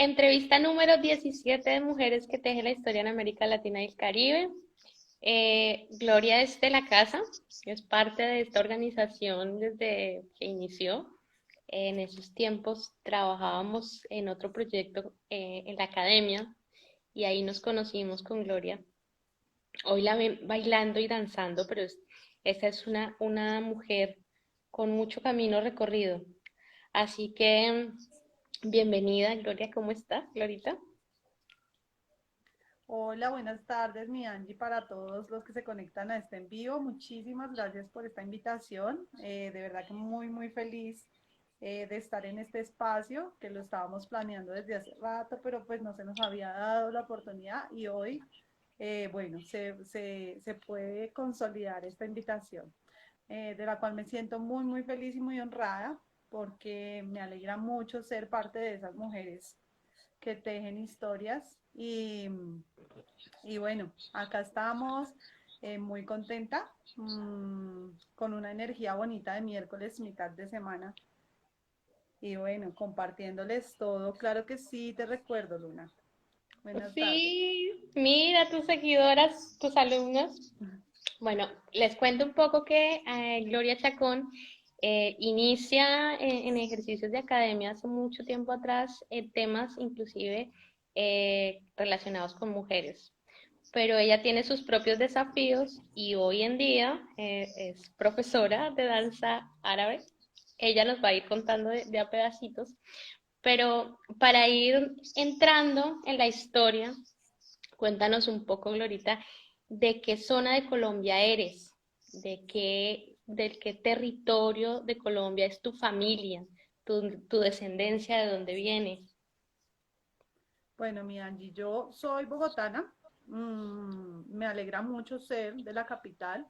Entrevista número 17 de Mujeres que tejen la historia en América Latina y el Caribe. Gloria es de la casa, es parte de esta organización desde que inició. En esos tiempos trabajábamos en otro proyecto en la academia y ahí nos conocimos con Gloria. Hoy la ven bailando y danzando, pero esa es una mujer con mucho camino recorrido. Así que bienvenida, Gloria, ¿cómo estás, Glorita? Hola, buenas tardes, mi Angie, para todos los que se conectan a este en vivo. Muchísimas gracias por esta invitación. De verdad que muy feliz de estar en este espacio, que lo estábamos planeando desde hace rato, pero pues no se nos había dado la oportunidad y hoy, bueno, se puede consolidar esta invitación, de la cual me siento muy feliz y muy honrada porque me alegra mucho ser parte de esas mujeres que tejen historias y bueno, acá estamos, muy contenta, con una energía bonita de miércoles, mitad de semana. Y bueno, compartiéndoles todo. Claro que sí, te recuerdo, Luna. Buenas tardes. Sí, mira, tus seguidoras, tus alumnos. Bueno, les cuento un poco que Gloria Chacón inicia en ejercicios de academia hace mucho tiempo atrás, temas inclusive relacionados con mujeres. Pero ella tiene sus propios desafíos y hoy en día es profesora de danza árabe. Ella nos va a ir contando de a pedacitos, pero para ir entrando en la historia, cuéntanos un poco, Glorita, de qué zona de Colombia eres, del qué territorio de Colombia es tu familia, tu descendencia, de dónde viene. Bueno, mi Angie, yo soy bogotana. Me alegra mucho ser de la capital.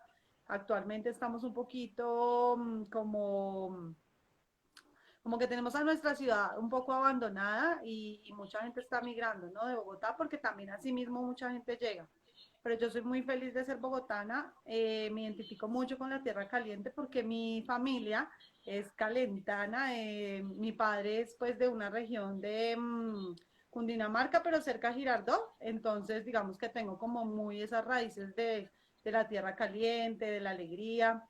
Actualmente estamos un poquito como que tenemos a nuestra ciudad un poco abandonada y mucha gente está migrando, ¿no? De Bogotá, porque también asimismo mucha gente llega. Pero yo soy muy feliz de ser bogotana, me identifico mucho con la tierra caliente porque mi familia es calentana, mi padre es pues de una región de Cundinamarca, pero cerca de Girardot, entonces digamos que tengo como muy esas raíces de la tierra caliente, de la alegría.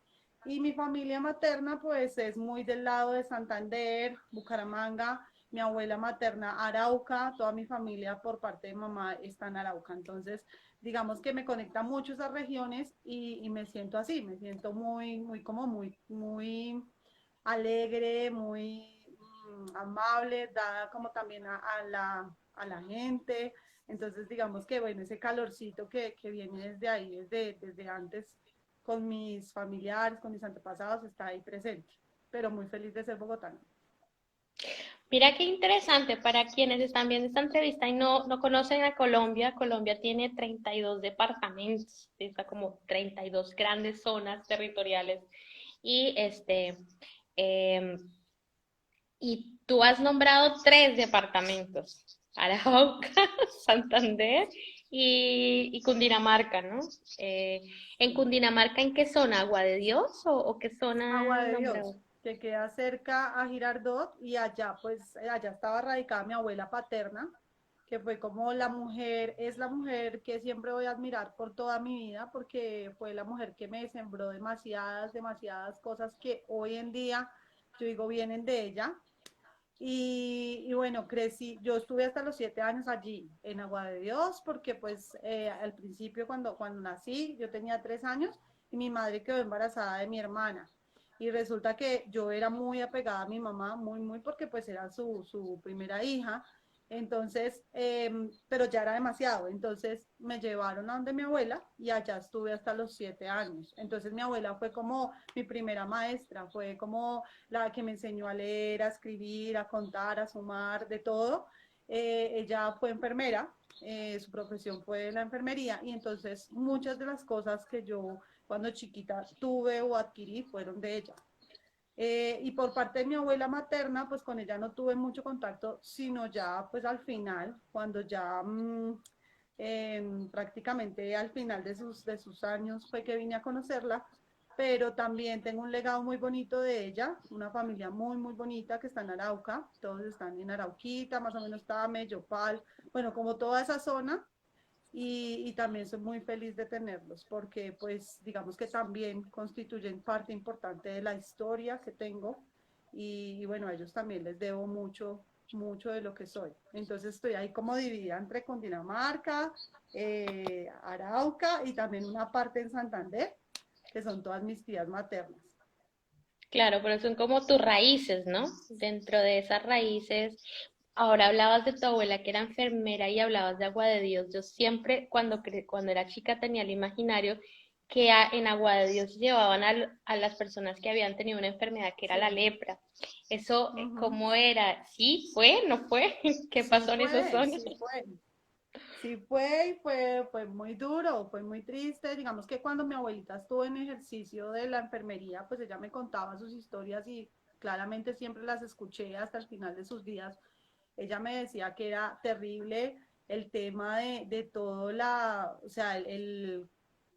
Y mi familia materna, pues, es muy del lado de Santander, Bucaramanga. Mi abuela materna, Arauca. Toda mi familia por parte de mamá está en Arauca. Entonces, digamos que me conecta mucho esas regiones y me siento así, me siento muy alegre, muy amable, dada como también a la gente. Entonces, digamos que, bueno, ese calorcito que viene desde ahí, desde antes, con mis familiares, con mis antepasados, está ahí presente. Pero muy feliz de ser bogotana. Mira qué interesante para quienes están viendo esta entrevista y no conocen a Colombia. Colombia tiene 32 departamentos, está como 32 grandes zonas territoriales y em, y tú has nombrado tres departamentos, Arauca, Santander y Cundinamarca, ¿no? Eh, en Cundinamarca, ¿en qué zona? ¿Agua de Dios o qué zona Agua han de nombrado? Dios, que queda cerca a Girardot y allá, pues, allá estaba radicada mi abuela paterna, que fue como la mujer, es la mujer que siempre voy a admirar por toda mi vida, porque fue la mujer que me sembró demasiadas cosas que hoy en día yo digo vienen de ella. Y bueno, crecí, yo estuve hasta los 7 años allí en Agua de Dios, porque pues al principio cuando nací yo tenía 3 años y mi madre quedó embarazada de mi hermana. Y resulta que yo era muy apegada a mi mamá, muy, porque pues era su primera hija. Entonces, pero ya era demasiado. Entonces me llevaron a donde mi abuela y allá estuve hasta los 7 años. Entonces mi abuela fue como mi primera maestra, fue como la que me enseñó a leer, a escribir, a contar, a sumar, de todo. Ella fue enfermera, su profesión fue la enfermería y entonces muchas de las cosas que yo cuando chiquita tuve o adquirí fueron de ella. Y por parte de mi abuela materna, pues con ella no tuve mucho contacto, sino ya pues al final, cuando ya prácticamente al final de sus años fue que vine a conocerla. pero también tengo un legado muy bonito de ella, una familia muy, muy bonita que está en Arauca, todos están en Arauquita, más o menos Tame, Yopal, bueno, como toda esa zona, y también soy muy feliz de tenerlos porque pues digamos que también constituyen parte importante de la historia que tengo y bueno, a ellos también les debo mucho, mucho de lo que soy. Entonces estoy ahí como dividida entre Cundinamarca, Arauca y también una parte en Santander, que son todas mis tías maternas. Claro, pero son como tus raíces, ¿no? Dentro de esas raíces, ahora hablabas de tu abuela que era enfermera y hablabas de Agua de Dios. Yo siempre, cuando era chica, tenía el imaginario que en Agua de Dios llevaban a las personas que habían tenido una enfermedad que era la Sí. lepra. Eso, Ujú. ¿cómo era? ¿Sí fue? ¿No fue? ¿Qué Sí pasó en esos fue, años? sí fue. Sí fue, y fue muy duro, fue muy triste. Digamos que cuando mi abuelita estuvo en ejercicio de la enfermería, pues ella me contaba sus historias y claramente siempre las escuché hasta el final de sus días. Ella me decía que era terrible el tema de todo o sea,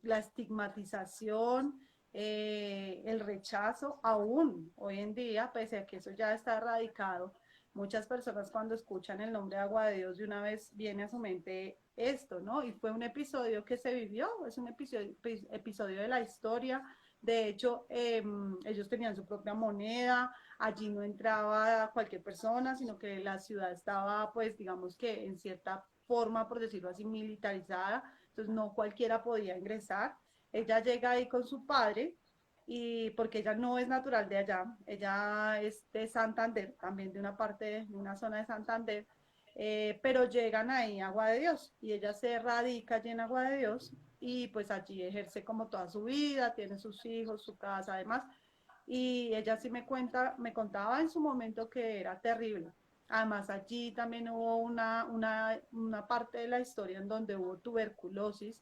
la estigmatización, el rechazo, aún hoy en día, pese a que eso ya está erradicado, muchas personas cuando escuchan el nombre de Agua de Dios de una vez viene a su mente esto, ¿no? Y fue un episodio que se vivió, es un episodio de la historia. De hecho, ellos tenían su propia moneda, allí no entraba cualquier persona, sino que la ciudad estaba, pues, digamos que en cierta forma, por decirlo así, militarizada, entonces no cualquiera podía ingresar. Ella llega ahí con su padre, y porque ella no es natural de allá, ella es de Santander, también de una parte, de una zona de Santander, pero llegan ahí a Agua de Dios y ella se radica allí en Agua de Dios y pues allí ejerce como toda su vida, tiene sus hijos, su casa además, y ella sí me contaba en su momento que era terrible. Además, allí también hubo una parte de la historia en donde hubo tuberculosis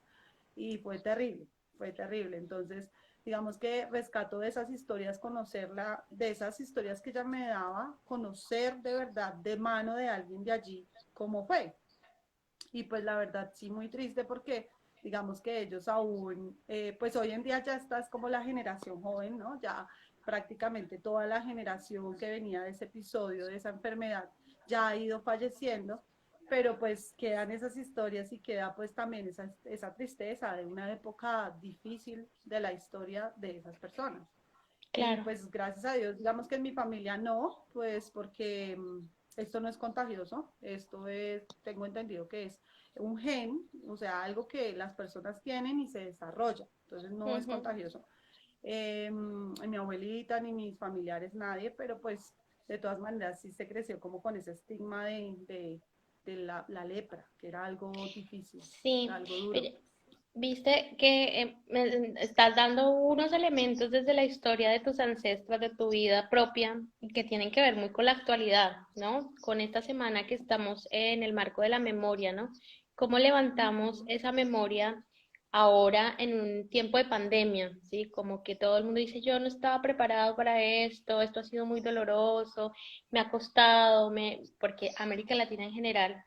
y fue terrible, fue terrible. Entonces, digamos que rescato de esas historias, conocerla, de esas historias que ella me daba, conocer de verdad de mano de alguien de allí cómo fue. Y pues la verdad sí muy triste porque digamos que ellos aún, pues hoy en día ya está es como la generación joven, ¿no? Ya prácticamente toda la generación que venía de ese episodio, de esa enfermedad, ya ha ido falleciendo, pero pues quedan esas historias y queda pues también esa tristeza de una época difícil de la historia de esas personas. Y Claro. pues gracias a Dios, digamos que en mi familia no, pues porque esto no es contagioso, esto es, tengo entendido que es un gen, o sea, algo que las personas tienen y se desarrolla, entonces no es Ujú. contagioso. Ni mi abuelita ni mis familiares, nadie, pero pues de todas maneras sí se creció como con ese estigma de la lepra, que era algo difícil, Sí. algo duro. Oye, viste que me estás dando unos elementos desde la historia de tus ancestros, de tu vida propia, que tienen que ver muy con la actualidad, ¿no? Con esta semana que estamos en el marco de la memoria, ¿no? ¿Cómo levantamos Ujú. esa memoria ahora en un tiempo de pandemia? ¿Sí? Como que todo el mundo dice, yo no estaba preparado para esto ha sido muy doloroso, me ha costado, porque América Latina en general,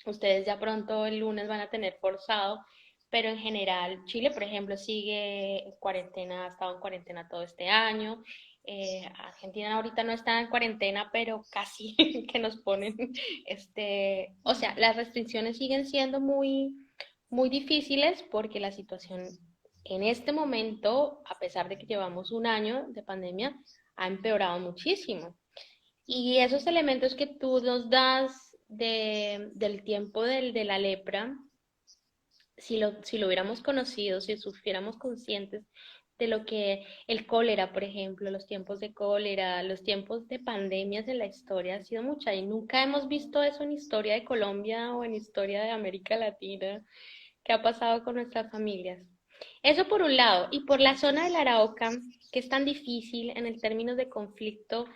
ustedes ya pronto el lunes van a tener forzado, pero en general Chile, por ejemplo, sigue en cuarentena, ha estado en cuarentena todo este año. Argentina ahorita no está en cuarentena, pero casi que nos ponen, o sea, las restricciones siguen siendo muy difíciles porque la situación en este momento, a pesar de que llevamos un año de pandemia, ha empeorado muchísimo. Y esos elementos que tú nos das del tiempo de la lepra, si lo hubiéramos conocido, si supiéramos conscientes de lo que el cólera, por ejemplo, los tiempos de cólera, los tiempos de pandemias en la historia, ha sido mucha y nunca hemos visto eso en historia de Colombia o en historia de América Latina, que ha pasado con nuestras familias. Eso por un lado, y por la zona del Arauca, que es tan difícil en el términos de conflicto,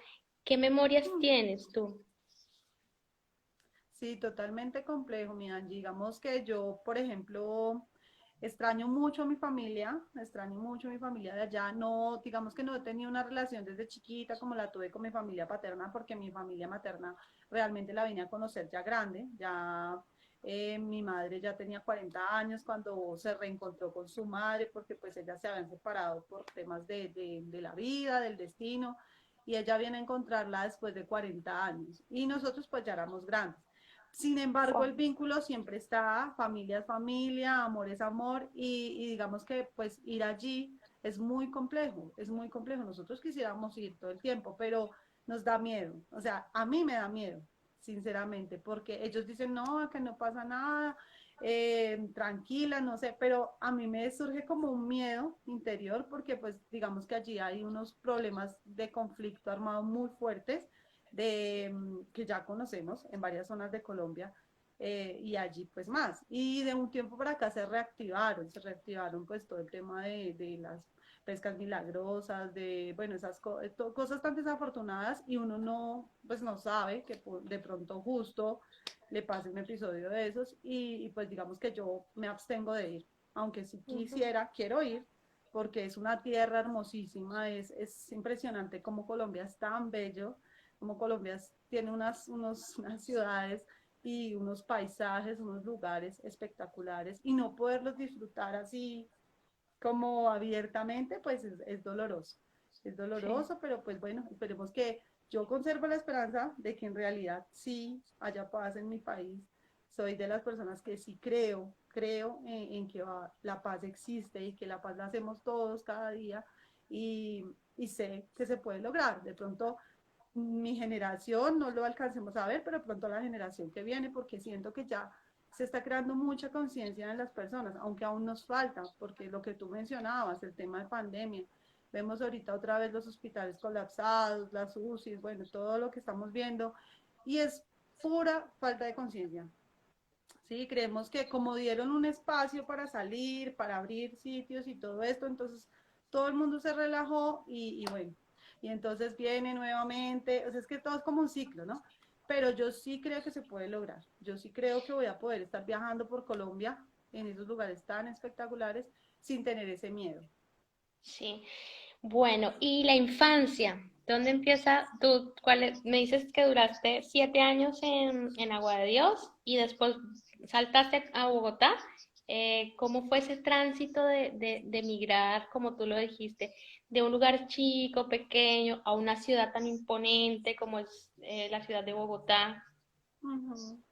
¿qué memorias Mm. tienes tú? Sí, totalmente complejo, mi Angie. Digamos que yo, por ejemplo, extraño mucho a mi familia de allá. No, digamos que no he tenido una relación desde chiquita como la tuve con mi familia paterna, porque mi familia materna realmente la vine a conocer ya grande, ya Mi madre ya tenía 40 años cuando se reencontró con su madre, porque pues ellas se habían separado por temas de la vida, del destino, y ella viene a encontrarla después de 40 años. Y nosotros pues ya éramos grandes. Sin embargo, el vínculo siempre está, familia es familia, amor es amor, y digamos que pues ir allí es muy complejo, es muy complejo. Nosotros quisiéramos ir todo el tiempo, pero nos da miedo. O sea, a mí me da miedo, sinceramente, porque ellos dicen, no, que no pasa nada, tranquila, no sé, pero a mí me surge como un miedo interior, porque pues digamos que allí hay unos problemas de conflicto armado muy fuertes, que ya conocemos en varias zonas de Colombia, y allí pues más. Y de un tiempo para acá se reactivaron pues todo el tema de las pescas milagrosas, de, bueno, esas cosas tan desafortunadas, y uno no, pues no sabe que de pronto justo le pase un episodio de esos, y pues digamos que yo me abstengo de ir, aunque si quisiera, quiero ir, porque es una tierra hermosísima, es impresionante como Colombia es tan bello, como Colombia tiene unas ciudades y unos paisajes, unos lugares espectaculares, y no poderlos disfrutar así como abiertamente, pues es doloroso. Es Sí. doloroso, pero pues bueno, esperemos que yo conservo la esperanza de que en realidad sí haya paz en mi país. Soy de las personas que sí creo en que la paz existe y que la paz la hacemos todos cada día, y sé que se puede lograr. De pronto mi generación no lo alcancemos a ver, pero pronto la generación que viene, porque siento que ya se está creando mucha conciencia en las personas, aunque aún nos falta, porque lo que tú mencionabas, el tema de pandemia, vemos ahorita otra vez los hospitales colapsados, las UCIs, bueno, todo lo que estamos viendo, y es pura falta de conciencia. Sí, creemos que como dieron un espacio para salir, para abrir sitios y todo esto, entonces todo el mundo se relajó, y bueno, y entonces viene nuevamente, o sea, es que todo es como un ciclo, ¿no? Pero yo sí creo que se puede lograr, yo sí creo que voy a poder estar viajando por Colombia en esos lugares tan espectaculares sin tener ese miedo. Sí. Bueno, y la infancia, ¿dónde empieza? Tú, me dices que duraste 7 años en Agua de Dios y después saltaste a Bogotá. ¿Cómo fue ese tránsito de migrar, como tú lo dijiste, de un lugar chico, pequeño, a una ciudad tan imponente como es la ciudad de Bogotá? Uh -huh.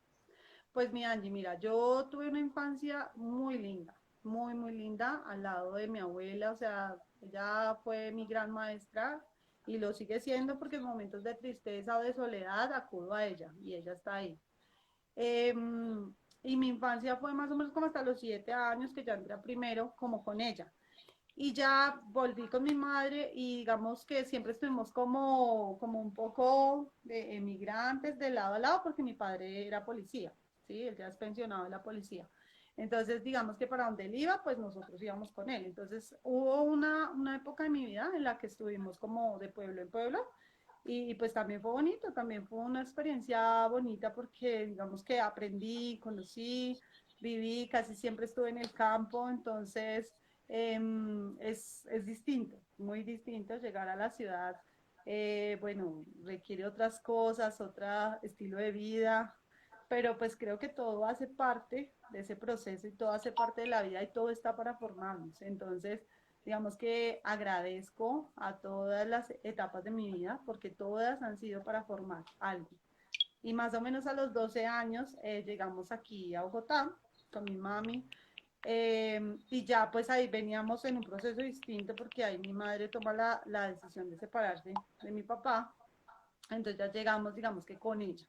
Pues mi Angie, mira, yo tuve una infancia muy linda, muy linda, al lado de mi abuela, o sea, ella fue mi gran maestra y lo sigue siendo, porque en momentos de tristeza o de soledad acudo a ella y ella está ahí. Eh, y mi infancia fue más o menos como hasta los 7 años, que ya entré a primero como con ella. Y ya volví con mi madre, y digamos que siempre estuvimos como un poco de emigrantes de lado a lado, porque mi padre era policía, ¿sí? Él ya es pensionado de la policía. Entonces, digamos que para donde él iba, pues nosotros íbamos con él. Entonces, hubo una época de mi vida en la que estuvimos como de pueblo en pueblo, y pues también fue bonito, también fue una experiencia bonita, porque digamos que aprendí, conocí, viví, casi siempre estuve en el campo, entonces es distinto, muy distinto llegar a la ciudad. Bueno, requiere otras cosas, otro estilo de vida, pero pues creo que todo hace parte de ese proceso, y todo hace parte de la vida, y todo está para formarnos. Entonces, digamos que agradezco a todas las etapas de mi vida, porque todas han sido para formar algo. Y más o menos a los 12 años llegamos aquí a Bogotá con mi mami, y ya pues ahí veníamos en un proceso distinto, porque ahí mi madre toma la decisión de separarse de mi papá. Entonces ya llegamos, digamos que con ella,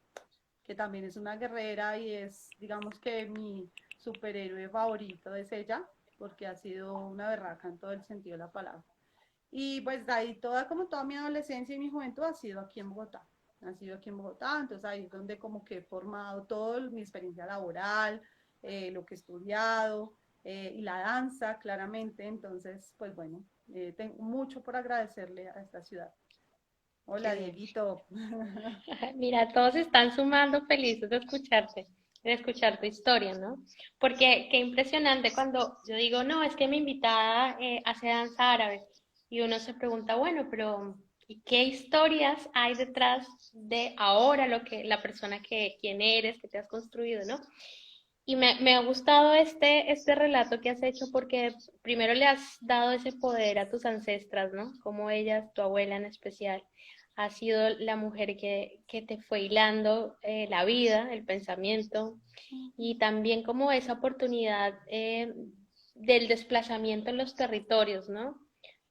que también es una guerrera, y es, digamos que mi superhéroe favorito es ella, porque ha sido una berraca en todo el sentido de la palabra. Y pues de ahí como toda mi adolescencia y mi juventud ha sido aquí en Bogotá. Ha sido aquí en Bogotá, entonces ahí es donde como que he formado toda mi experiencia laboral, lo que he estudiado, y la danza, claramente. Entonces, pues bueno, tengo mucho por agradecerle a esta ciudad. Qué Hola, bien. Dieguito. Mira, todos están sumando felices de escuchar tu historia, ¿no? Porque qué impresionante cuando yo digo, no, es que mi invitada hace danza árabe y uno se pregunta, bueno, pero ¿y qué historias hay detrás de ahora lo que la persona quién eres, que te has construido, ¿no? Y me ha gustado este relato que has hecho porque primero le has dado ese poder a tus ancestras, ¿no? Como ella, tu abuela en especial, ha sido la mujer que te fue hilando la vida, el pensamiento, y también como esa oportunidad del desplazamiento en los territorios, ¿no?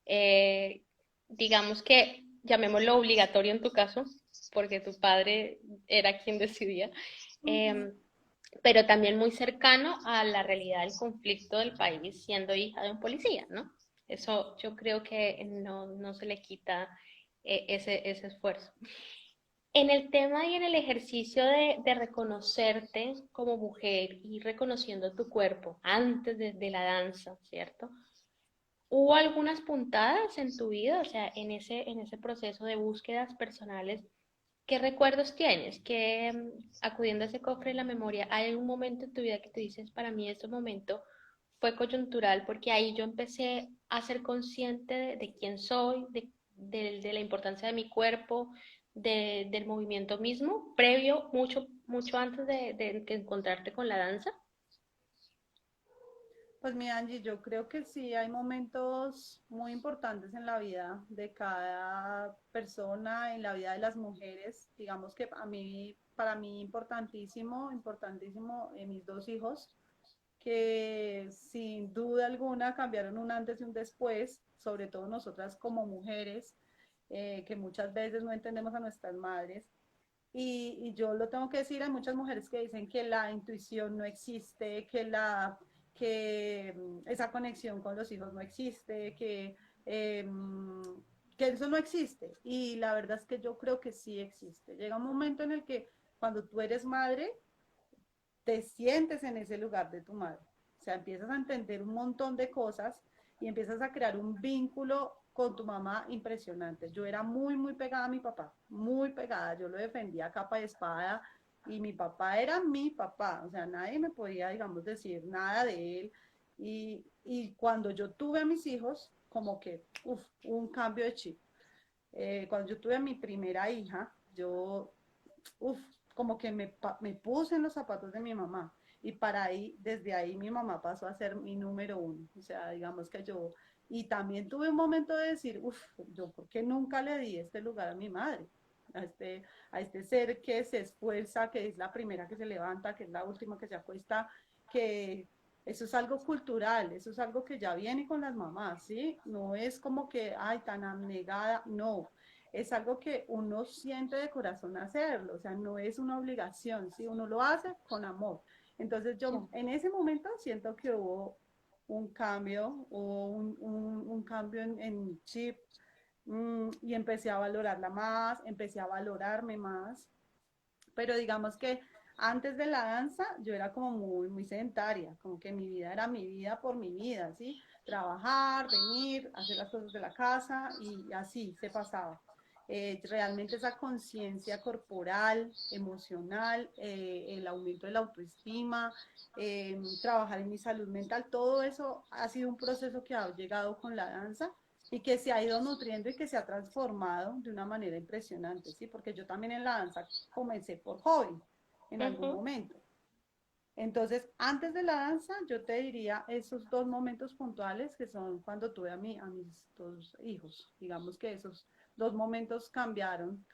Eh, digamos que, llamémoslo obligatorio en tu caso, porque tu padre era quien decidía. Ujú. em, pero también muy cercano a la realidad del conflicto del país, siendo hija de un policía, ¿no? Eso yo creo que no se le quita ese esfuerzo. En el tema y en el ejercicio de reconocerte como mujer y reconociendo tu cuerpo antes de la danza, ¿cierto? ¿Hubo algunas puntadas en tu vida, o sea, en ese proceso de búsquedas personales? ¿Qué recuerdos tienes? Que acudiendo a ese cofre de la memoria, ¿hay algún momento en tu vida que tú dices, para mí este momento fue coyuntural porque ahí yo empecé a ser consciente de quién soy, de la importancia de mi cuerpo, del movimiento mismo, previo, mucho antes de encontrarte con la danza? Pues mira, Angie, yo creo que sí hay momentos muy importantes en la vida de cada persona, en la vida de las mujeres. Digamos que para mí importantísimo, importantísimo, mis dos hijos, que sin duda alguna cambiaron un antes y un después, sobre todo nosotras como mujeres, que muchas veces no entendemos a nuestras madres. Y yo lo tengo que decir, hay muchas mujeres que dicen que la intuición no existe, que esa conexión con los hijos no existe, eh, que eso no existe. Y la verdad es que yo creo que sí existe. Llega un momento en el que cuando tú eres madre, te sientes en ese lugar de tu madre. O sea, empiezas a entender un montón de cosas y empiezas a crear un vínculo con tu mamá impresionante. Yo era muy, muy pegada a mi papá, muy pegada. Yo lo defendía a capa y espada y mi papá era mi papá. O sea, nadie me podía, digamos, decir nada de él. Y cuando yo tuve a mis hijos, como que, un cambio de chip. Cuando yo tuve a mi primera hija, yo uf, como que me puse en los zapatos de mi mamá. Y para ahí, desde ahí mi mamá pasó a ser mi número uno. O sea, digamos que yo, y también tuve un momento de decir, uff, yo por qué nunca le di este lugar a mi madre, a este ser que se esfuerza, que es la primera que se levanta, que es la última que se acuesta, que eso es algo cultural, eso es algo que ya viene con las mamás, ¿sí? No es como que, ay, tan abnegada, no, es algo que uno siente de corazón hacerlo, o sea, no es una obligación, ¿sí? Uno lo hace con amor. Entonces yo en ese momento siento que hubo un cambio, un cambio en chip, y empecé a valorarla más, empecé a valorarme más, pero digamos que antes de la danza yo era como muy, muy sedentaria, como que mi vida era mi vida por mi vida, ¿sí? Trabajar, venir, hacer las cosas de la casa y así se pasaba. Realmente esa conciencia corporal, emocional, el aumento de la autoestima, trabajar en mi salud mental, todo eso ha sido un proceso que ha llegado con la danza y que se ha ido nutriendo y que se ha transformado de una manera impresionante, ¿sí? Porque yo también en la danza comencé por hobby en algún Ujú. momento. Entonces, antes de la danza, yo te diría esos dos momentos puntuales que son cuando tuve a mis dos hijos. Digamos que esos dos momentos cambiaron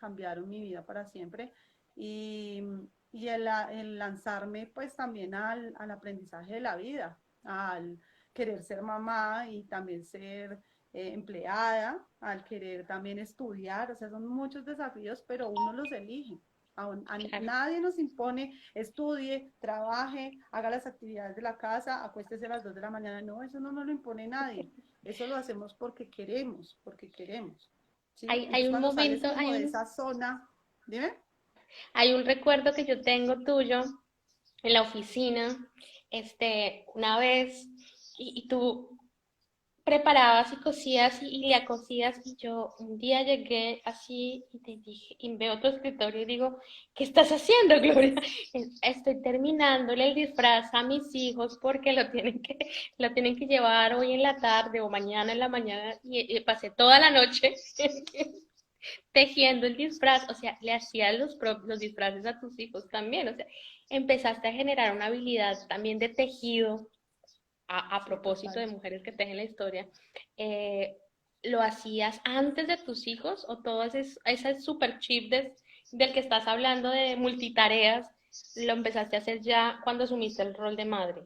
mi vida para siempre. Y, y el lanzarme pues también al aprendizaje de la vida, al querer ser mamá y también ser empleada, al querer también estudiar. O sea, son muchos desafíos, pero uno los elige. A Claro. nadie nos impone estudie, trabaje, haga las actividades de la casa, acuéstese a las 2 de la mañana. No, eso no nos lo impone nadie. Eso lo hacemos porque queremos, porque queremos. ¿Sí? Hay Entonces un cuando sales momento, como de esa zona, dime. hay un recuerdo que yo tengo tuyo en la oficina, una vez, y tú preparabas y cosías y le cosías, y yo un día llegué así y te dije, y veo tu escritorio y digo, ¿qué estás haciendo, Gloria? Estoy terminándole el disfraz a mis hijos porque lo tienen que llevar hoy en la tarde o mañana en la mañana, y pasé toda la noche tejiendo el disfraz, o sea, le hacías los disfraces a tus hijos también, o sea, empezaste a generar una habilidad también de tejido a Sí, propósito total. de mujeres que tejen la historia. eh, ¿Lo hacías antes de tus hijos o todo ese super chip del que estás hablando de multitareas, lo empezaste a hacer ya cuando asumiste el rol de madre?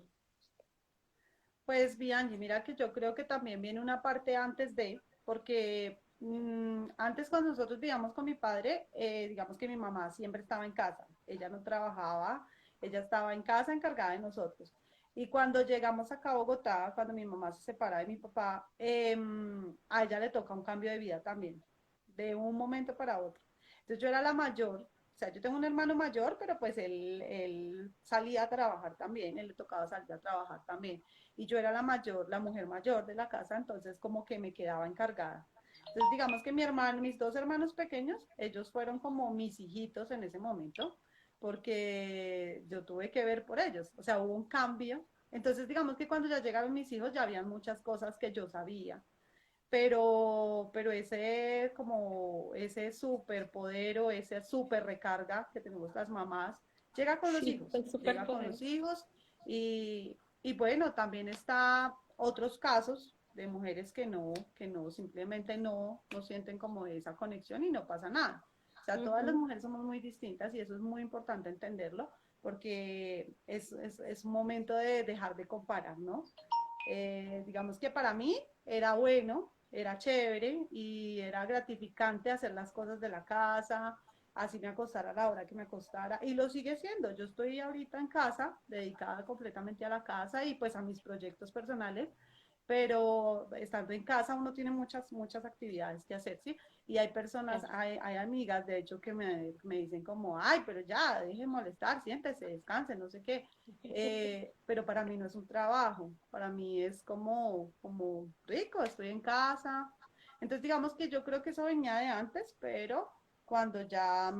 Pues Bianchi, mira que yo creo que también viene una parte antes de, porque antes cuando nosotros vivíamos con mi padre, digamos que mi mamá siempre estaba en casa, ella no trabajaba, ella estaba en casa encargada de nosotros. Y cuando llegamos acá a Bogotá, cuando mi mamá se separa de mi papá, a ella le toca un cambio de vida también, de un momento para otro. Entonces yo era la mayor, o sea, yo tengo un hermano mayor, pero pues él salía a trabajar también, él le tocaba salir a trabajar también y yo era la mayor, la mujer mayor de la casa, entonces como que me quedaba encargada. Entonces digamos que mi hermano, mis dos hermanos pequeños, ellos fueron como mis hijitos en ese momento, porque yo tuve que ver por ellos, o sea, hubo un cambio. Entonces digamos que cuando ya llegaron mis hijos ya habían muchas cosas que yo sabía, pero ese como ese superpoder o ese super recarga que tenemos las mamás Sí, el llega con superpoder. los hijos y bueno, también está otros casos de mujeres que no, simplemente no sienten como esa conexión y no pasa nada. O sea, todas las Ujú. mujeres somos muy distintas y eso es muy importante entenderlo porque es un momento de dejar de comparar, ¿no? Digamos que para mí era bueno, era chévere y era gratificante hacer las cosas de la casa, así me acostara a la hora que me acostara y lo sigue siendo. Yo estoy ahorita en casa, dedicada completamente a la casa y pues a mis proyectos personales, pero estando en casa uno tiene muchas actividades que hacer, ¿sí? Y hay personas, Claro. hay amigas de hecho que me dicen como, ay, pero ya, deje de molestar, siéntese, descanse, no sé qué. Pero para mí no es un trabajo, para mí es como rico, estoy en casa. Entonces digamos que yo creo que eso venía de antes, pero cuando ya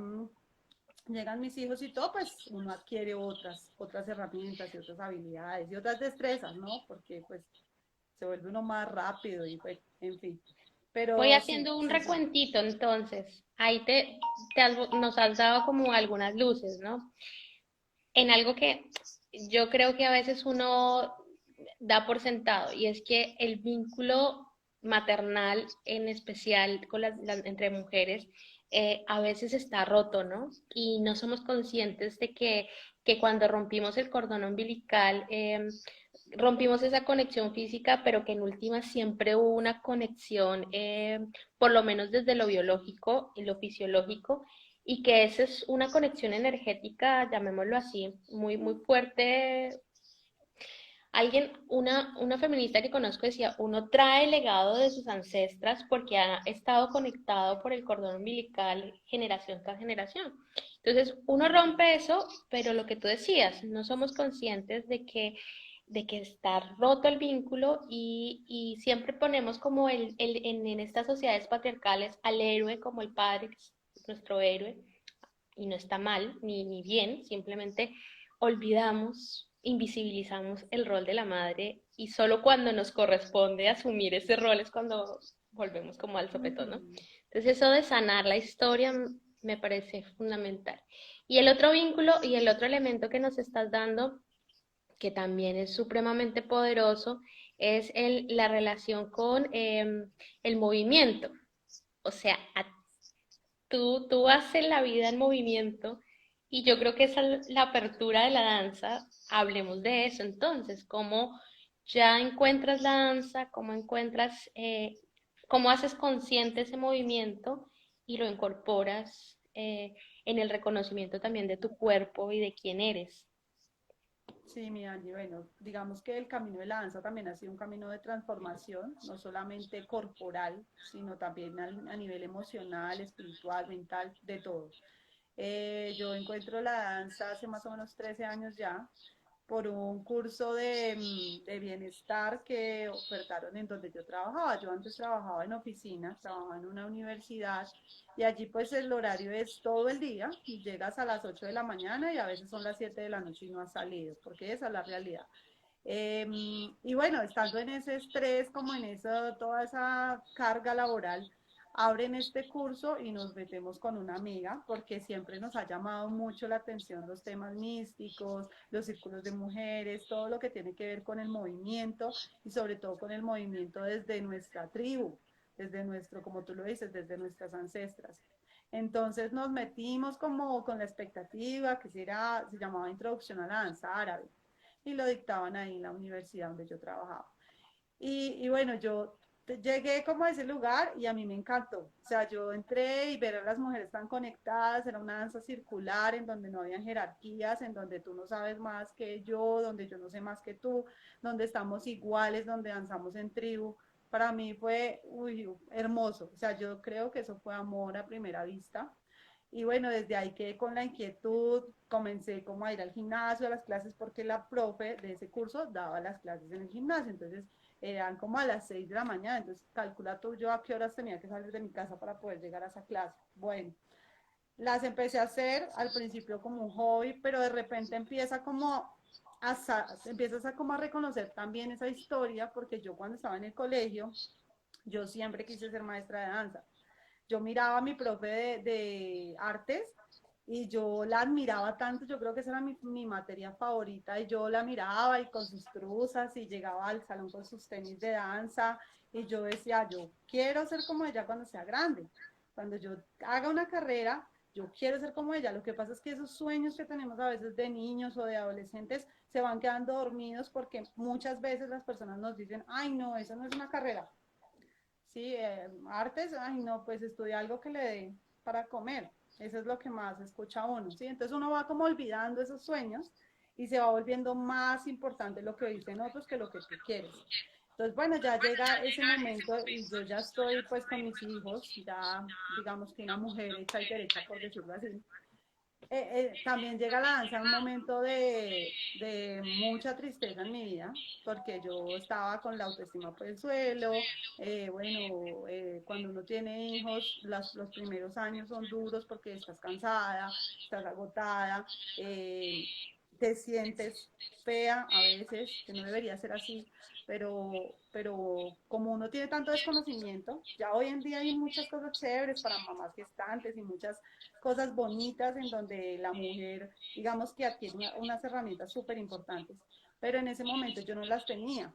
llegan mis hijos y todo, pues uno adquiere otras herramientas y otras habilidades y otras destrezas, ¿no? Porque pues se vuelve uno más rápido y pues, en fin. Voy Pero sí, haciendo un sí, sí. recuentito entonces. Ahí nos has dado como algunas luces, ¿no? En algo que yo creo que a veces uno da por sentado, y es que el vínculo maternal, en especial con entre mujeres, a veces está roto, ¿no? Y no somos conscientes de que cuando rompimos el cordón umbilical, rompimos esa conexión física, pero que en última siempre hubo una conexión, por lo menos desde lo biológico y lo fisiológico, y que esa es una conexión energética, llamémoslo así, muy, muy fuerte. Una feminista que conozco decía, uno trae el legado de sus ancestras porque ha estado conectado por el cordón umbilical generación tras generación. Entonces, uno rompe eso, pero lo que tú decías, no somos conscientes de que está roto el vínculo y siempre ponemos como en estas sociedades patriarcales al héroe como el padre, que es nuestro héroe, y no está mal ni bien, simplemente olvidamos, invisibilizamos el rol de la madre y solo cuando nos corresponde asumir ese rol es cuando volvemos como al sopetón, ¿no? Ujú. Entonces eso de sanar la historia me parece fundamental. Y el otro vínculo y el otro elemento que nos estás dando, que también es supremamente poderoso, es la relación con el movimiento. O sea, tú haces la vida en movimiento y yo creo que esa es la apertura de la danza. Hablemos de eso entonces, cómo ya encuentras la danza, cómo haces consciente ese movimiento y lo incorporas en el reconocimiento también de tu cuerpo y de quién eres. Sí, mi Angie, bueno, digamos que el camino de la danza también ha sido un camino de transformación, no solamente corporal, sino también a nivel emocional, espiritual, mental, de todo. Yo encuentro la danza hace más o menos 13 años ya, por un curso de bienestar que ofertaron en donde yo trabajaba. Yo antes trabajaba en oficina, trabajaba en una universidad y allí pues el horario es todo el día, llegas a las 8 de la mañana y a veces son las 7 de la noche y no has salido, porque esa es la realidad. Y bueno, estando en ese estrés, como en toda esa carga laboral, abren este curso y nos metemos con una amiga porque siempre nos ha llamado mucho la atención los temas místicos, los círculos de mujeres, todo lo que tiene que ver con el movimiento y sobre todo con el movimiento desde nuestra tribu, desde nuestro, como tú lo dices, desde nuestras ancestras. Entonces nos metimos como con la expectativa que se llamaba Introducción a la Danza Árabe y lo dictaban ahí en la universidad donde yo trabajaba. Y bueno, yo llegué como a ese lugar y a mí me encantó. O sea, yo entré y ver a las mujeres tan conectadas, era una danza circular en donde no había jerarquías, en donde tú no sabes más que yo, donde yo no sé más que tú, donde estamos iguales, donde danzamos en tribu. Para mí fue hermoso. O sea, yo creo que eso fue amor a primera vista. Y bueno, desde ahí quedé con la inquietud, comencé como a ir al gimnasio, a las clases, porque la profe de ese curso daba las clases en el gimnasio. Entonces eran como a las 6 de la mañana, entonces calcula tú yo a qué horas tenía que salir de mi casa para poder llegar a esa clase. Bueno, las empecé a hacer al principio como un hobby, pero de repente empiezas a como a reconocer también esa historia, porque yo cuando estaba en el colegio, yo siempre quise ser maestra de danza. Yo miraba a mi profe de artes y yo la admiraba tanto, yo creo que esa era mi materia favorita, y yo la miraba y con sus truzas y llegaba al salón con sus tenis de danza y yo decía, yo quiero ser como ella cuando sea grande, cuando yo haga una carrera, yo quiero ser como ella. Lo que pasa es que esos sueños que tenemos a veces de niños o de adolescentes se van quedando dormidos porque muchas veces las personas nos dicen, ay no, eso no es una carrera, sí, artes, ay no, pues estudia algo que le dé para comer. Eso es lo que más escucha uno, ¿sí? Entonces uno va como olvidando esos sueños y se va volviendo más importante lo que dicen otros que lo que tú quieres. Entonces, bueno, ya llega ese momento y yo ya estoy pues con mis hijos, ya digamos que una mujer hecha y derecha, por decirlo así, también llega la danza en un momento de mucha tristeza en mi vida, porque yo estaba con la autoestima por el suelo. Bueno, cuando uno tiene hijos, los primeros años son duros porque estás cansada, estás agotada, eh, te sientes fea a veces, que no debería ser así, pero como uno tiene tanto desconocimiento, ya hoy en día hay muchas cosas chéveres para mamás gestantes y muchas cosas bonitas en donde la mujer, digamos que adquiere unas herramientas súper importantes, pero en ese momento yo no las tenía.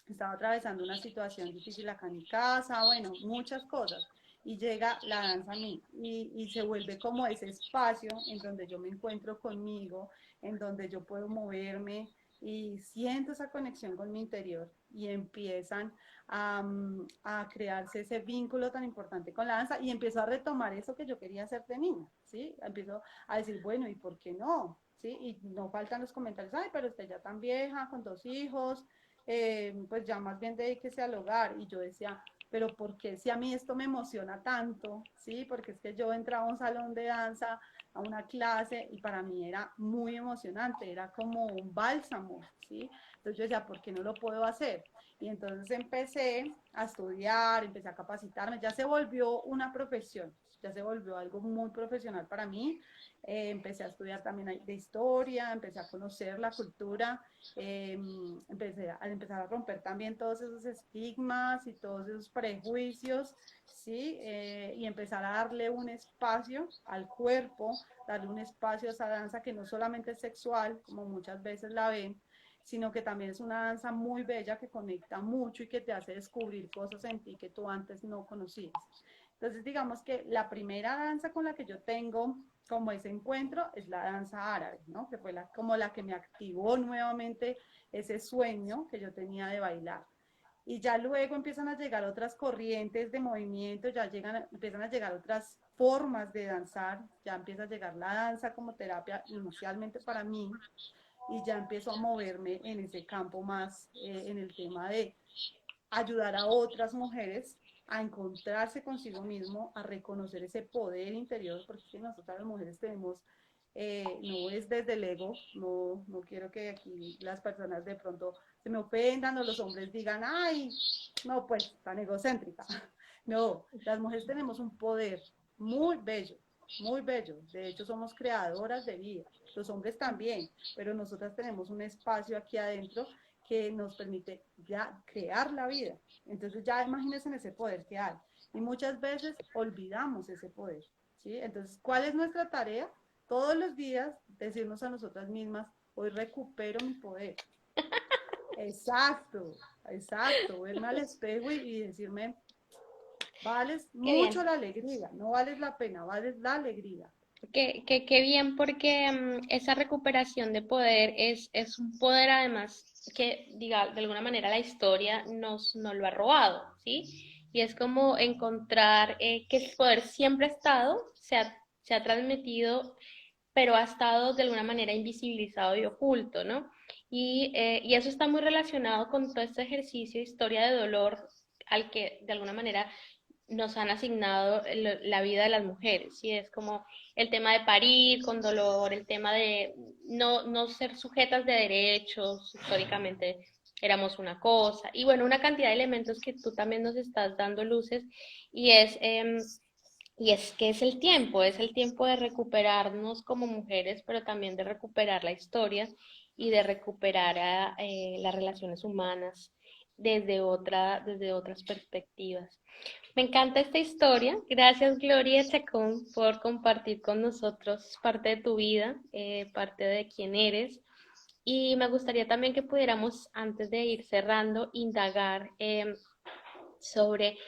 Estaba atravesando una situación difícil acá en mi casa, bueno, muchas cosas. Y llega la danza a mí y se vuelve como ese espacio en donde yo me encuentro conmigo, en donde yo puedo moverme y siento esa conexión con mi interior y empiezan a crearse ese vínculo tan importante con la danza y empiezo a retomar eso que yo quería hacer de niña, ¿sí? Empiezo a decir, bueno, ¿y por qué no? ¿Sí? Y no faltan los comentarios, ay, pero usted ya tan vieja, con 2 hijos, pues ya más bien dedíquese al hogar. Y yo decía, pero ¿por qué si a mí esto me emociona tanto? ¿Sí? Porque es que yo entraba a un salón de danza, a una clase, y para mí era muy emocionante, era como un bálsamo, ¿sí? Entonces yo decía, ¿por qué no lo puedo hacer? Y entonces empecé a estudiar, empecé a capacitarme, ya se volvió una profesión, ya se volvió algo muy profesional para mí. Empecé a estudiar también de historia, empecé a conocer la cultura, empezar a romper también todos esos estigmas y todos esos prejuicios, ¿sí? Y empezar a darle un espacio al cuerpo, darle un espacio a esa danza que no solamente es sexual, como muchas veces la ven, sino que también es una danza muy bella que conecta mucho y que te hace descubrir cosas en ti que tú antes no conocías. Entonces, digamos que la primera danza con la que yo tengo como ese encuentro es la danza árabe, ¿no? Que fue como la que me activó nuevamente ese sueño que yo tenía de bailar. Y ya luego empiezan a llegar otras corrientes de movimiento, empiezan a llegar otras formas de danzar, ya empieza a llegar la danza como terapia inicialmente para mí, y ya empiezo a moverme en ese campo más, en el tema de ayudar a otras mujeres a encontrarse consigo mismo, a reconocer ese poder interior, porque nosotras las mujeres tenemos, no es desde el ego, no quiero que aquí las personas de pronto se me ofendan o los hombres digan, ay, no, pues tan egocéntrica. No, las mujeres tenemos un poder muy bello, muy bello. De hecho, somos creadoras de vida. Los hombres también, pero nosotras tenemos un espacio aquí adentro que nos permite ya crear la vida. Entonces ya imagínense ese poder que hay. Y muchas veces olvidamos ese poder, ¿sí? Entonces, ¿cuál es nuestra tarea? Todos los días decirnos a nosotras mismas, hoy recupero mi poder. Exacto, exacto, verme al espejo y decirme, vales Qué mucho bien. la alegría, no vales la pena, vales la alegría. Qué bien porque esa recuperación de poder es un poder además que, diga, de alguna manera la historia nos lo ha robado, ¿sí? Y es como encontrar que el poder siempre ha estado, se ha transmitido, pero ha estado de alguna manera invisibilizado y oculto, ¿no? Y eso está muy relacionado con todo este ejercicio de historia de dolor al que de alguna manera nos han asignado la vida de las mujeres, ¿sí? Es como el tema de parir con dolor, el tema de no ser sujetas de derechos, históricamente éramos una cosa, y bueno, una cantidad de elementos que tú también nos estás dando luces, y es que es el tiempo de recuperarnos como mujeres, pero también de recuperar la historia y de recuperar las relaciones humanas desde otras perspectivas. Me encanta esta historia. Gracias, Gloria Chacón, por compartir con nosotros parte de tu vida, parte de quién eres. Y me gustaría también que pudiéramos, antes de ir cerrando, indagar sobre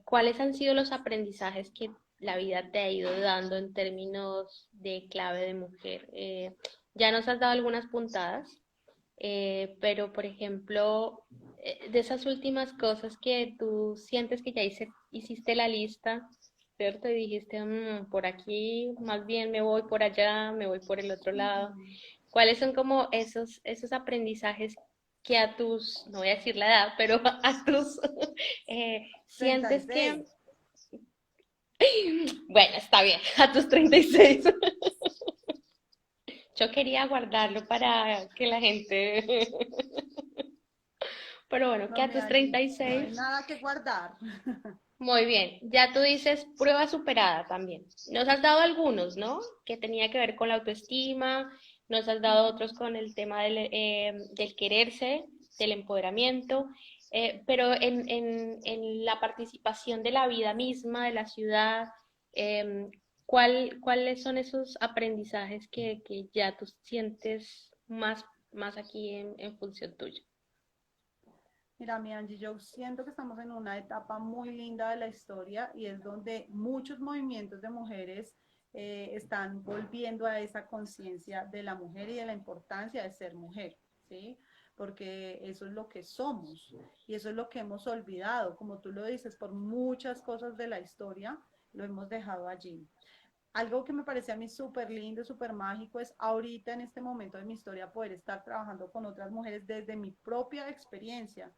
cuáles han sido los aprendizajes que la vida te ha ido dando en términos de clave de mujer. Ya nos has dado algunas puntadas, pero por ejemplo, de esas últimas cosas que tú sientes que ya hiciste la lista, ¿cierto? Y dijiste, por aquí, más bien me voy por allá, me voy por el otro lado. Ujú. ¿Cuáles son como esos aprendizajes que a tus, no voy a decir la edad, pero a tus, sientes que, 36. bueno, está bien, a tus 36. Yo quería guardarlo para que la gente, pero bueno, que No, a mi tus Angie, no hay 36. nada que guardar. Muy bien, ya tú dices prueba superada también. Nos has dado algunos, ¿no? Que tenía que ver con la autoestima, nos has dado otros Ujú. con el tema del quererse, del empoderamiento, pero en la participación de la vida misma, de la ciudad, ¿cuáles son esos aprendizajes que ya tú sientes más aquí en función tuya? Mira, mi Angie, yo siento que estamos en una etapa muy linda de la historia y es donde muchos movimientos de mujeres están volviendo a esa conciencia de la mujer y de la importancia de ser mujer, ¿sí? Porque eso es lo que somos y eso es lo que hemos olvidado, como tú lo dices, por muchas cosas de la historia lo hemos dejado allí. Algo que me parece a mí súper lindo, súper mágico, es ahorita en este momento de mi historia poder estar trabajando con otras mujeres desde mi propia experiencia.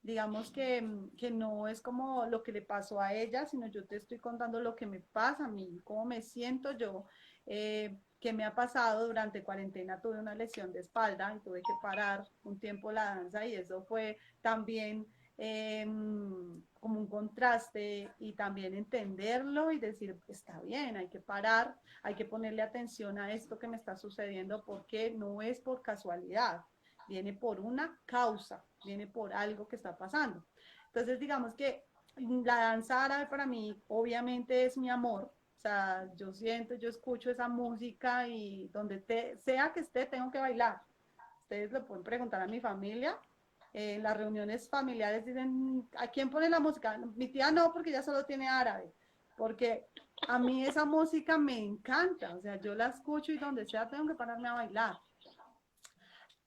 Digamos que no es como lo que le pasó a ella, sino yo te estoy contando lo que me pasa a mí, cómo me siento yo, qué me ha pasado durante cuarentena. Tuve una lesión de espalda y tuve que parar un tiempo la danza y eso fue también como un contraste y también entenderlo y decir, está bien, hay que parar, hay que ponerle atención a esto que me está sucediendo porque no es por casualidad, viene por una causa, viene por algo que está pasando. Entonces, digamos que la danza árabe para mí obviamente es mi amor, o sea, yo siento, yo escucho esa música y donde sea que esté, tengo que bailar. Ustedes le pueden preguntar a mi familia. En las reuniones familiares dicen, ¿a quién pone la música? Mi tía no, porque ella solo tiene árabe. Porque a mí esa música me encanta. O sea, yo la escucho y donde sea tengo que pararme a bailar.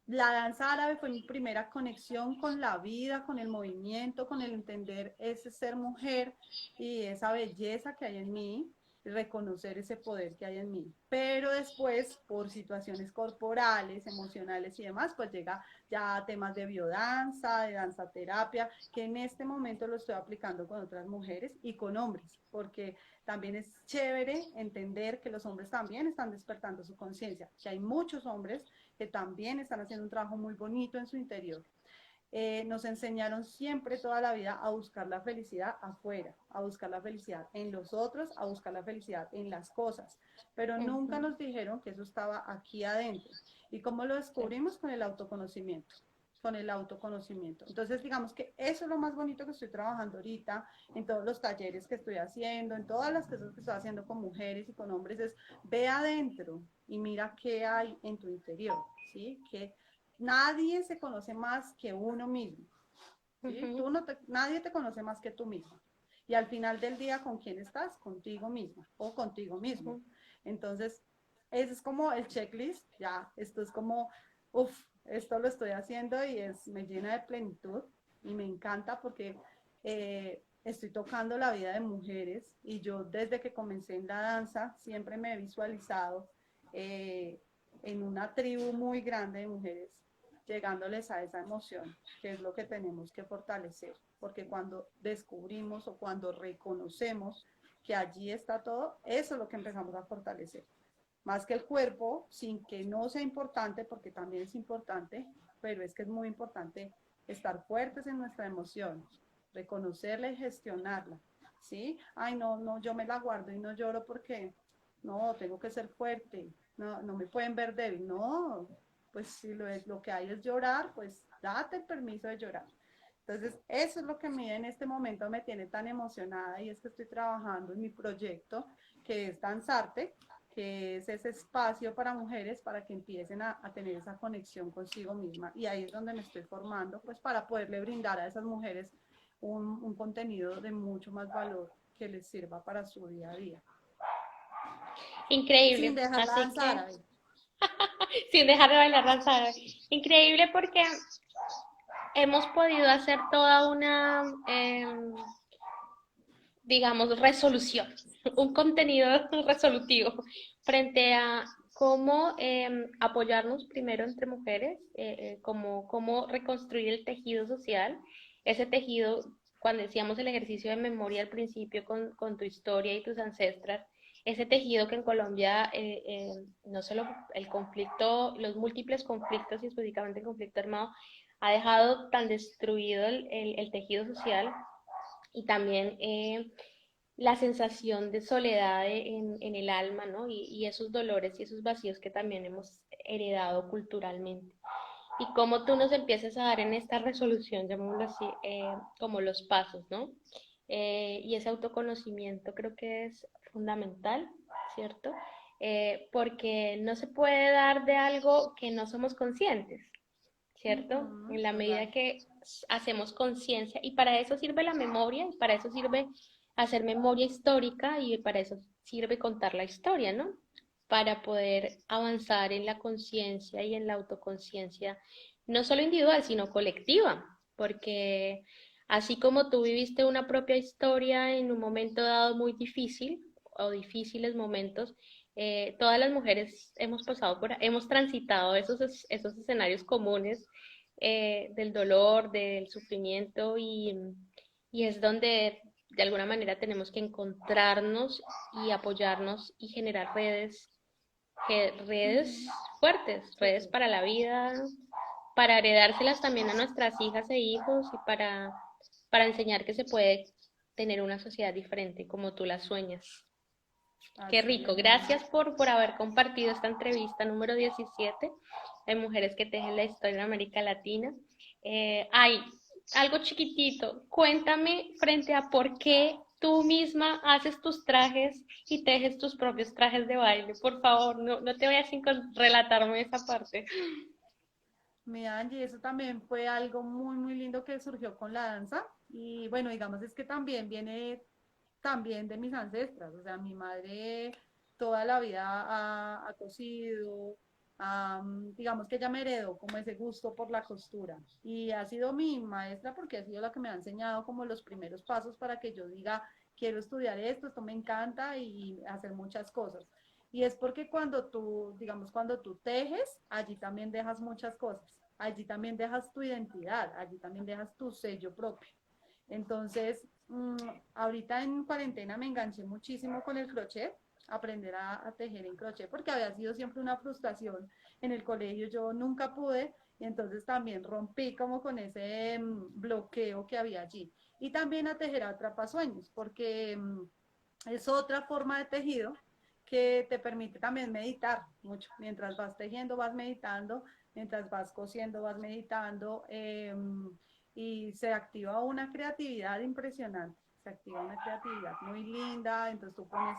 La danza árabe fue mi primera conexión con la vida, con el movimiento, con el entender ese ser mujer y esa belleza que hay en mí, y reconocer ese poder que hay en mí. Pero después, por situaciones corporales, emocionales y demás, pues llega ya a temas de biodanza, de danza terapia, que en este momento lo estoy aplicando con otras mujeres y con hombres, porque también es chévere entender que los hombres también están despertando su conciencia, que hay muchos hombres que también están haciendo un trabajo muy bonito en su interior. Nos enseñaron siempre toda la vida a buscar la felicidad afuera, a buscar la felicidad en los otros, a buscar la felicidad en las cosas, pero nunca Ujú, nos dijeron que eso estaba aquí adentro. ¿Y cómo lo sí. descubrimos? Con el autoconocimiento. con el autoconocimiento. Entonces, digamos que eso es lo más bonito que estoy trabajando ahorita, en todos los talleres que estoy haciendo, en todas las cosas que estoy haciendo con mujeres y con hombres, es ve adentro y mira qué hay en tu interior, ¿sí? Que nadie se conoce más que uno mismo, ¿sí? Ujú. Nadie te conoce más que tú mismo. Y al final del día, ¿con quién estás? Contigo misma o contigo mismo. Ujú. Entonces, ese es como el checklist, ya, esto es como, uff, esto lo estoy haciendo y me llena de plenitud y me encanta porque estoy tocando la vida de mujeres y yo desde que comencé en la danza siempre me he visualizado eh, en una tribu muy grande de mujeres llegándoles a esa emoción, que es lo que tenemos que fortalecer, porque cuando descubrimos o cuando reconocemos que allí está todo, eso es lo que empezamos a fortalecer. Más que el cuerpo, sin que no sea importante, porque también es importante, pero es que es muy importante estar fuertes en nuestra emoción, reconocerla y gestionarla, ¿sí? Ay, no, no, yo me la guardo y no lloro porque, no, tengo que ser fuerte, no, no me pueden ver débil, no, pues si lo que hay es llorar, pues date el permiso de llorar. Entonces, eso es lo que a mí en este momento me tiene tan emocionada y es que estoy trabajando en mi proyecto que es Danzarte, que es ese espacio para mujeres para que empiecen a tener esa conexión consigo misma. Y ahí es donde me estoy formando, pues para poderle brindar a esas mujeres un contenido de mucho más valor que les sirva para su día a día. Sin Increíble. dejarla Así danzar que, ahí. sin dejar de bailar danzar. Increíble porque hemos podido hacer toda una, digamos, resolución, un contenido resolutivo frente a cómo apoyarnos primero entre mujeres, cómo reconstruir el tejido social, ese tejido, cuando decíamos el ejercicio de memoria al principio con tu historia y tus ancestras, ese tejido que en Colombia, no solo el conflicto, los múltiples conflictos y específicamente el conflicto armado, ha dejado tan destruido el tejido social y también la sensación de soledad en el alma, ¿no? Y esos dolores y esos vacíos que también hemos heredado culturalmente. Y cómo tú nos empiezas a dar en esta resolución, llamémoslo así, como los pasos, ¿no? Y ese autoconocimiento creo que es fundamental, ¿cierto? Porque no se puede dar de algo que no somos conscientes. ¿Cierto? En la Total. medida que hacemos conciencia, y para eso sirve la memoria, y para eso sirve hacer memoria histórica, y para eso sirve contar la historia, ¿no? Para poder avanzar en la conciencia y en la autoconciencia, no solo individual, sino colectiva, porque así como tú viviste una propia historia en un momento dado muy difícil, o difíciles momentos, todas las mujeres hemos pasado hemos transitado esos escenarios comunes del dolor, del sufrimiento y es donde de alguna manera tenemos que encontrarnos y apoyarnos y generar redes Ujú. fuertes, redes Súper. para la vida, para heredárselas también a nuestras hijas e hijos y para enseñar que se puede tener una sociedad diferente como tú la sueñas. Qué Así rico. es, Mari. Gracias por haber compartido esta entrevista número 17 de Mujeres que Tejen la Historia en América Latina. Ay, algo chiquitito. Cuéntame frente a por qué tú misma haces tus trajes y tejes tus propios trajes de baile. Por favor, no te vayas sin relatarme esa parte. Mi Angie, eso también fue algo muy, muy lindo que surgió con la danza. Y bueno, digamos, es que también viene también de mis ancestras. O sea, mi madre toda la vida ha cosido, digamos que ella me heredó como ese gusto por la costura. Y ha sido mi maestra porque ha sido la que me ha enseñado como los primeros pasos para que yo diga, quiero estudiar esto me encanta y hacer muchas cosas. Y es porque cuando tú, digamos, cuando tú tejes, allí también dejas muchas cosas. Allí también dejas tu identidad, allí también dejas tu sello propio. Entonces, ahorita en cuarentena me enganché muchísimo con el crochet, aprender a tejer en crochet, porque había sido siempre una frustración. En el colegio yo nunca pude, y entonces también rompí como con ese bloqueo que había allí. Y también a tejer atrapasueños, porque es otra forma de tejido que te permite también meditar mucho. Mientras vas tejiendo, vas meditando, mientras vas cosiendo, vas meditando, y se activa una creatividad impresionante, se activa una creatividad muy linda, entonces tú pones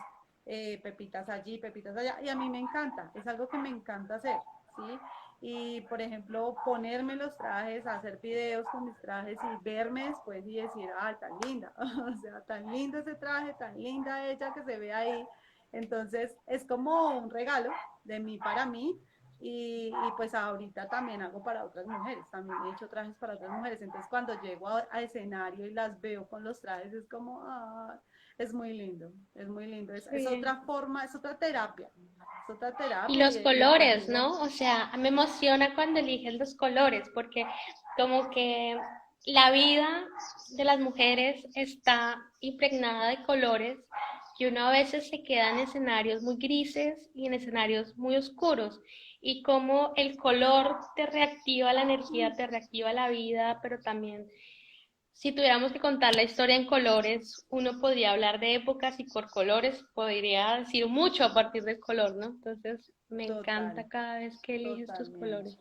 pepitas allí, pepitas allá, y a mí me encanta, es algo que me encanta hacer, ¿sí? Y, por ejemplo, ponerme los trajes, hacer videos con mis trajes y verme después y decir, ay, tan linda, o sea, tan lindo ese traje, tan linda ella que se ve ahí. Entonces, es como un regalo de mí para mí. Y pues ahorita también hago para otras mujeres, también he hecho trajes para otras mujeres. Entonces, cuando llego a escenario y las veo con los trajes, es como, ah, es muy lindo, es muy lindo. Es Sí. otra forma, es otra Y terapia los y el colores, tejido. ¿no? O sea, me emociona cuando eliges los colores, porque como que la vida de las mujeres está impregnada de colores que uno a veces se queda en escenarios muy grises y en escenarios muy oscuros. Y como el color te reactiva la energía, te reactiva la vida, pero también si tuviéramos que contar la historia en colores, uno podría hablar de épocas y por colores podría decir mucho a partir del color, ¿no? Entonces, me Total, encanta cada vez que eliges tus totalmente. colores.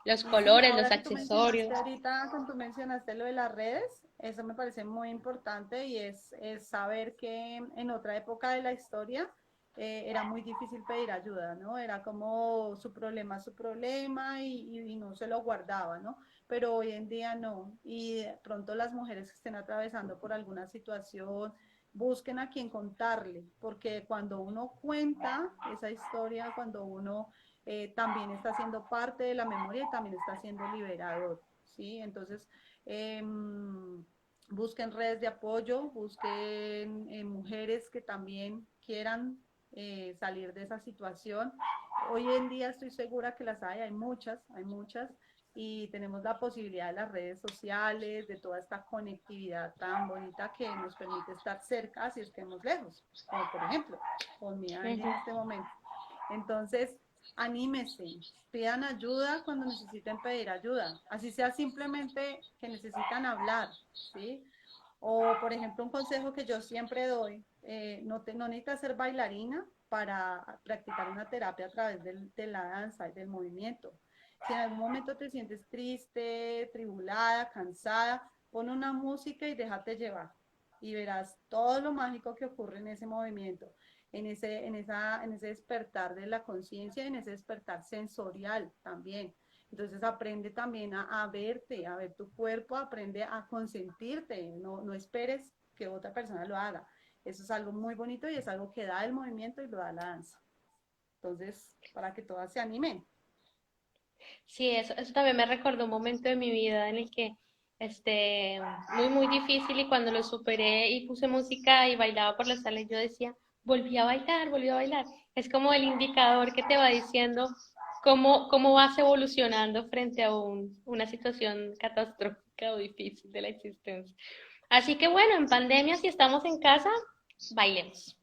Los Y sí, colores, los ahora que tú mencionaste accesorios. ahorita, cuando tú mencionaste lo de las redes, eso me parece muy importante y es saber que en otra época de la historia era muy difícil pedir ayuda, ¿no? Era como su problema y no se lo guardaba, ¿no? Pero hoy en día no. Y de pronto las mujeres que estén atravesando por alguna situación, busquen a quien contarle, porque cuando uno cuenta esa historia, cuando uno también está siendo parte de la memoria y también está siendo liberador, ¿sí? Entonces, eh, busquen redes de apoyo, busquen mujeres que también quieran salir de esa situación. Hoy en día estoy segura que las hay muchas, y tenemos la posibilidad de las redes sociales, de toda esta conectividad tan bonita que nos permite estar cerca si estemos lejos, como por ejemplo con mi Angie en Ujú. este momento. Entonces, anímese, pidan ayuda cuando necesiten pedir ayuda, así sea simplemente que necesitan hablar, ¿sí? O, por ejemplo, un consejo que yo siempre doy, no necesitas ser bailarina para practicar una terapia a través de la danza y del movimiento. Si en algún momento te sientes triste, tribulada, cansada, pon una música y déjate llevar. Y verás todo lo mágico que ocurre en ese movimiento, en ese despertar de la conciencia, en ese despertar sensorial también. Entonces aprende también a verte, a ver tu cuerpo, aprende a consentirte, no esperes que otra persona lo haga. Eso es algo muy bonito y es algo que da el movimiento y lo da la danza. Entonces, para que todas se animen. Sí, eso también me recordó un momento de mi vida en el que, este, muy difícil y cuando lo superé y puse música y bailaba por la sala, yo decía, volví a bailar, volví a bailar. Es como el indicador que te va diciendo cómo vas evolucionando frente a una situación catastrófica o difícil de la existencia. Así que bueno, en pandemia, si estamos en casa, bailemos.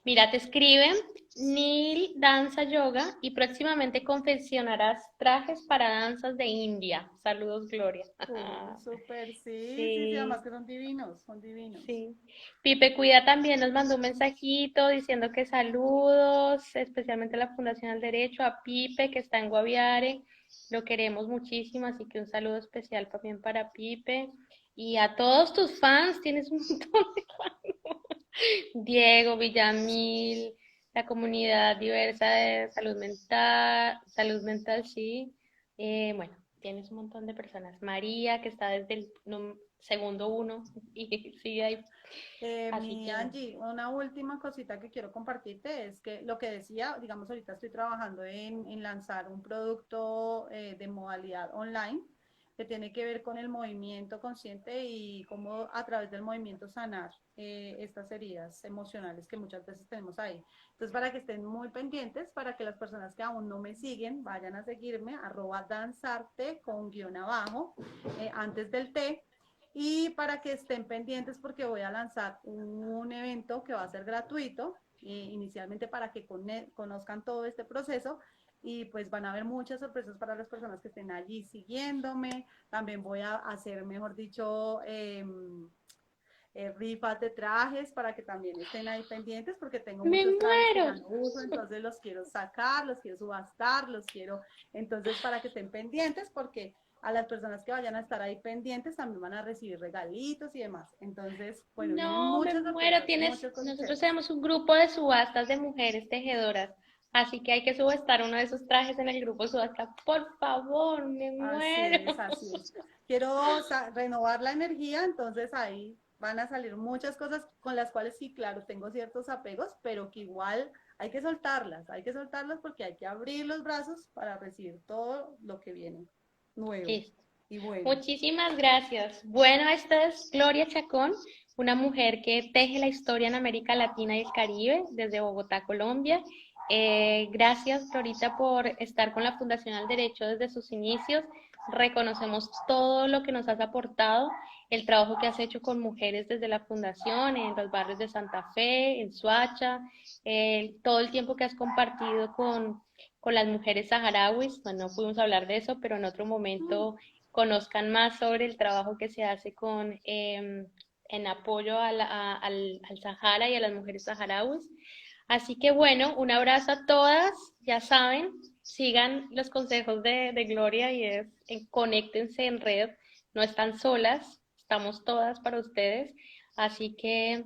Mira, te escriben Neil Danza Yoga y próximamente confeccionarás trajes para danzas de India. Saludos, Gloria. Súper, sí, sí, sí, además Sí, que son divinos, son divinos. sí. Pipe Cuida también nos mandó un mensajito diciendo que saludos, especialmente a la Fundación al Derecho, a Pipe que está en Guaviare. Lo queremos muchísimo, así que un saludo especial también para Pipe. Y a todos tus fans, tienes un montón de Diego, Villamil, la comunidad diversa de salud mental, sí. Bueno, tienes un montón de personas. María, que está desde el segundo uno y sigue ahí. Así Mi que bueno. Angie, una última cosita que quiero compartirte es que lo que decía, digamos, ahorita estoy trabajando en lanzar un producto de modalidad online que tiene que ver con el movimiento consciente y cómo a través del movimiento sanar estas heridas emocionales que muchas veces tenemos ahí. Entonces, para que estén muy pendientes, para que las personas que aún no me siguen vayan a seguirme, @danzarte con guión abajo, antes del T, y para que estén pendientes porque voy a lanzar un evento que va a ser gratuito, inicialmente para que conozcan todo este proceso, y pues van a haber muchas sorpresas para las personas que estén allí siguiéndome. También voy a hacer, mejor dicho, rifas de trajes para que también estén ahí pendientes porque tengo Me muchos trajes que ya muero. no uso, entonces los quiero sacar, los quiero subastar, los quiero, entonces para que estén pendientes porque a las personas que vayan a estar ahí pendientes también van a recibir regalitos y demás. Entonces, bueno, vienen No, me muchas muero. sorpresas, muchas cosas Nosotros chéveres. tenemos un grupo de subastas de mujeres tejedoras, así que hay que subastar uno de esos trajes en el grupo subasta. Por favor, me Así muero. es, así es. Quiero renovar la energía, entonces ahí van a salir muchas cosas con las cuales sí, claro, tengo ciertos apegos, pero que igual hay que soltarlas porque hay que abrir los brazos para recibir todo lo que viene nuevo Listo. y bueno. Muchísimas gracias. Bueno, esta es Gloria Chacón, una mujer que teje la historia en América Latina y el Caribe, desde Bogotá, Colombia. Gracias, Glorita, por estar con la Fundación al Derecho desde sus inicios. Reconocemos todo lo que nos has aportado, el trabajo que has hecho con mujeres desde la Fundación, en los barrios de Santa Fe, en Suacha, todo el tiempo que has compartido con las mujeres saharauis. Bueno, no pudimos hablar de eso, pero en otro momento conozcan más sobre el trabajo que se hace en apoyo al Sahara y a las mujeres saharauis. Así que bueno, un abrazo a todas, ya saben, sigan los consejos de Gloria y conéctense en red, no están solas, estamos todas para ustedes. Así que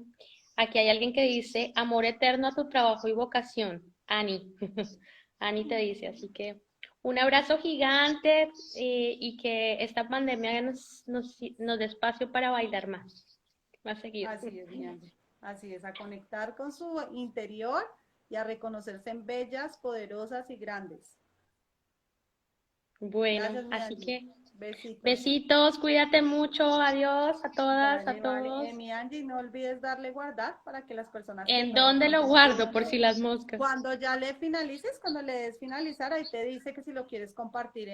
aquí hay alguien que dice, amor eterno a tu trabajo y vocación, Ani. Ani te dice, así que un abrazo gigante y que esta pandemia nos dé espacio para bailar más seguido. Así es, mi Angie. Así es, a conectar con su interior y a reconocerse en bellas, poderosas y grandes. Bueno, Gracias, mi así Angie. que Besitos. besitos, cuídate mucho, adiós a todas, a Vale, vale. todos. Mi Angie, no olvides darle guardar para que las personas que ¿En no dónde lo pronto guardo puedan por si ver. las moscas? Cuando ya le finalices, cuando le des finalizar, ahí te dice que si lo quieres compartir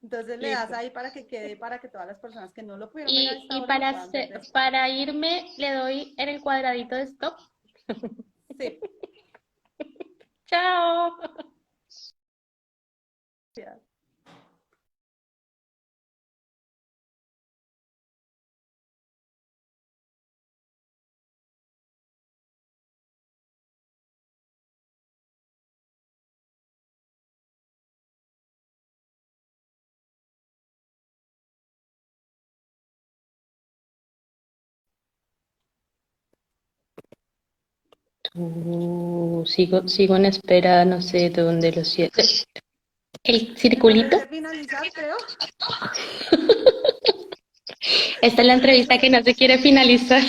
entonces le das Listo. ahí para que quede, para que todas las personas que no lo pudieron ver a esta Y hora lo puedan ver después. para irme le doy en el cuadradito de stop. Sí. Chao. Gracias. Sigo en espera, no sé de dónde lo siento. ¿El ¿Me le circulito? diste finalizar, creo? Esta es la entrevista que no se quiere finalizar.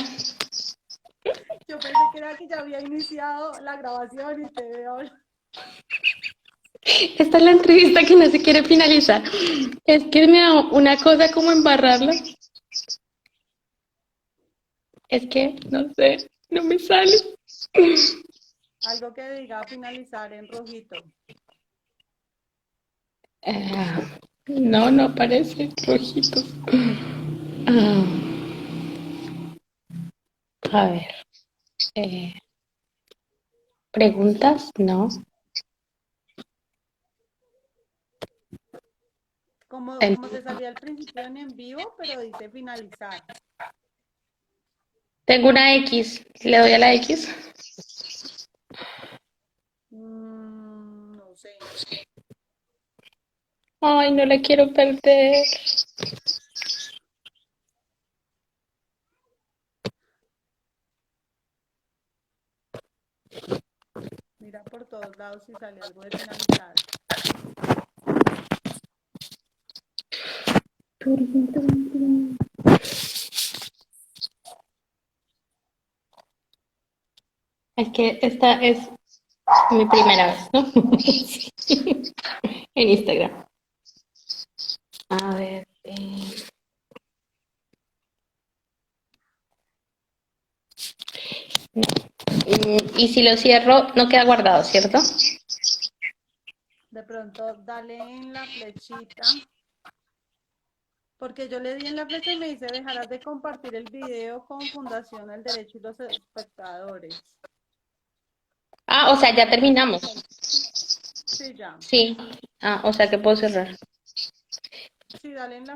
Yo pensé que era que ya había iniciado la grabación y te veo. Esta es la entrevista que no se quiere finalizar. Es que me da una cosa como embarrarla. Es que, no sé, no me sale. Algo que diga finalizar en rojito. No, no aparece rojito. Ah, a ver. eh, ¿Preguntas? No. Como te salía al principio en vivo, pero dice finalizar. Tengo una X. ¿Le doy a la X? No sé. Ay, no la quiero perder. Mira por todos lados si sale algo de finalizar. Es que esta es mi primera vez, ¿no? En Instagram. A ver. Y si lo cierro, no queda guardado, ¿cierto? De pronto dale en la flechita. Porque yo le di en la flecha y me dice dejarás de compartir el video con Fundación El Derecho y los espectadores. Ah, o sea, ya terminamos. Sí, ya. Sí. Ah, o sea que puedo cerrar. Sí, dale en la